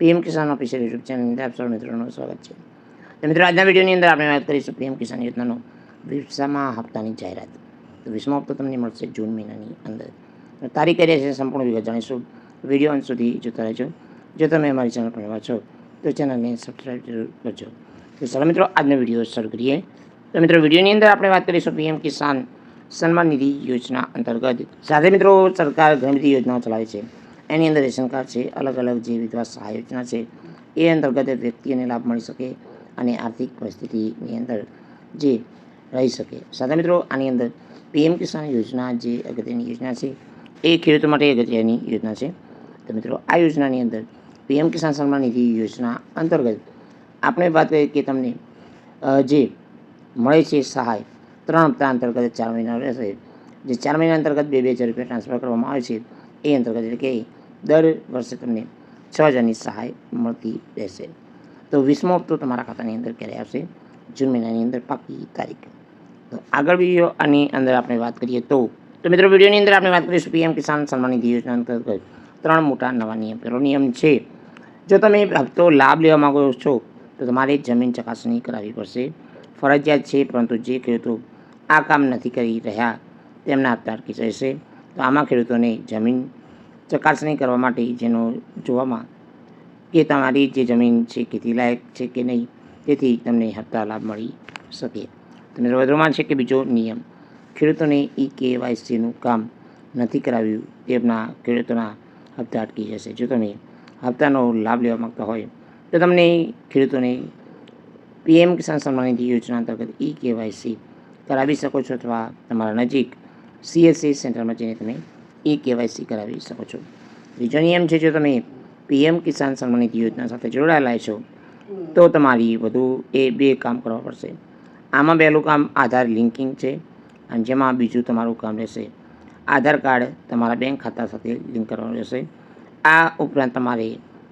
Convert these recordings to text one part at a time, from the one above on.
PM કિસાન official YouTube ચેનલની અંદર આપ સૌ મિત્રોનું સ્વાગત છે. તો મિત્રો, આજના વિડીયોની અંદર આપણે વાત કરીશું પીએમ કિસાન યોજનાનો 20મા હપ્તાની જાહેરાત. તો 20મો હપ્તો તમને મળશે જૂન મહિનાની અંદર. તારીખ કરી છે સંપૂર્ણ વિગત જાણીશું. વિડીયો અંત સુધી જોતા રહેજો. જો તમે અમારી ચેનલ પર નવા છો તો ચેનલને સબસ્ક્રાઈબ જરૂર કરજો. તો ચાલો મિત્રો, આજનો વિડીયો શરૂ કરીએ. તો મિત્રો, વિડીયોની અંદર આપણે વાત કરીશું પીએમ કિસાન સન્માન નિધિ યોજના અંતર્ગત. સાથે મિત્રો, સરકાર ઘણી બધી યોજનાઓ ચલાવે છે. એની અંદર રેશન કાર્ડ છે, અલગ અલગ જે વિધવા સહાય યોજના છે એ અંતર્ગત વ્યક્તિઓને લાભ મળી શકે અને આર્થિક પરિસ્થિતિની અંદર જે રહી શકે. સાથે મિત્રો, આની અંદર પીએમ કિસાન યોજના જે અગત્યની યોજના છે એ ખેડૂતો માટે અગત્યની યોજના છે. તો મિત્રો, આ યોજનાની અંદર પીએમ કિસાન સન્માન નિધિ યોજના અંતર્ગત આપણે વાત કરીએ કે તમને જે મળે છે સહાય 3 હપ્તા અંતર્ગત 4 મહિના રહેશે. જે 4 મહિના અંતર્ગત 2,000 રૂપિયા ટ્રાન્સફર કરવામાં આવે છે એ અંતર્ગત, એટલે કે દર વર્ષે તમને 6,000ની સહાય મળતી રહેશે. તો 20મો હપ્તો તમારા ખાતાની અંદર ક્યારે આવશે? જૂન મહિનાની અંદર પાકી તારીખ. તો આગળ વિડીયો આની અંદર આપણે વાત કરીએ તો મિત્રો, વિડીયોની અંદર આપણે વાત કરીશું પીએમ કિસાન સન્માન નિધિ યોજના અંતર્ગત 3 મોટા નવા નિયમ. પહેલો નિયમ છે, જો તમે હપ્તો લાભ લેવા માગો છો તો તમારે જમીન ચકાસણી કરાવવી પડશે. ફરજિયાત છે, પરંતુ જે ખેડૂતો આ કામ નથી કરી રહ્યા તેમના હપ્તા અટકી જશે. તો આમાં ખેડૂતોને જમીન ચકાસણી કરવા માટે જેનો જોવામાં કે તમારી જે જમીન છે ખેતીલાયક છે કે નહીં, તેથી તમને હપ્તા લાભ મળી શકે. તમને વધુમાં છે કે બીજો નિયમ, ખેડૂતોને KYCનું કામ નથી કરાવ્યું તેમના ખેડૂતોના હપ્તા અટકી જશે. જો તમે હપ્તાનો લાભ લેવા માગતા હોય તો તમને ખેડૂતોને પીએમ કિસાન સન્માન નિધિ યોજના અંતર્ગત KYC કરાવી શકો છો, અથવા તમારા નજીક CSC સેન્ટરમાં જઈને તમે KYC કરાવી શકો છો. બીજો નિયમ છે, જો તમે પીએમ કિસાન સન્માન નિધિ યોજના સાથે જોડાયેલા છો તો તમારી વધુ 2 કામ કરવા પડશે. આમાં પહેલું કામ આધાર લિંકિંગ છે, અને જેમાં બીજું તમારું કામ રહેશે આધાર કાર્ડ તમારા બેંક ખાતા સાથે લિંક કરવાનું રહેશે. આ ઉપરાંત તમારે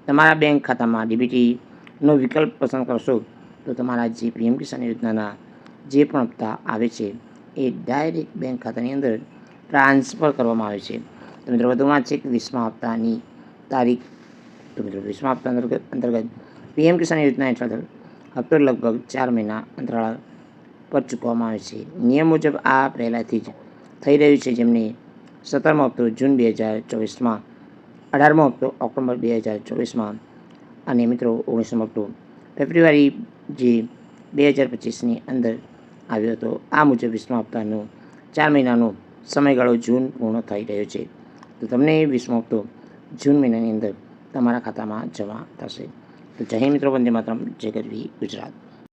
તમારા બેંક ખાતામાં DBTનો વિકલ્પ પસંદ કરશો તો તમારા જે પીએમ કિસાન યોજનાના જે પણ હપ્તા આવે છે એ ડાયરેક્ટ બેંક ખાતાની અંદર ટ્રાન્સફર કરવામાં આવે છે. તો મિત્રો, વધુમાં છે કે 20મા હપ્તાની તારીખ. તો મિત્રો, 20મા હપ્તા અંતર્ગત પીએમ કિસાન યોજના હેઠળ હપ્તો લગભગ 4 મહિના અંતરાળ પર ચૂકવવામાં આવે છે. નિયમ મુજબ આ પહેલાંથી જ થઈ રહ્યું છે, જેમને 17મો હપ્તો જૂન 2024માં, 18મો હપ્તો ઓક્ટોબર 2024માં અને મિત્રો 19મો હપ્તો ફેબ્રુઆરી જે 2025ની અંદર આવ્યો હતો. આ મુજબ 20મા હપ્તાનો 4 મહિનાનો સમયગાળો જૂન પૂર્ણ થઈ રહ્યો છે. તો તમને 20મો હપ્તો જૂન મહિનાની અંદર તમારા ખાતામાં જમા થશે. તો જય હિન્દ મિત્રો, વંદે માતરમ, જય ગરવી ગુજરાત.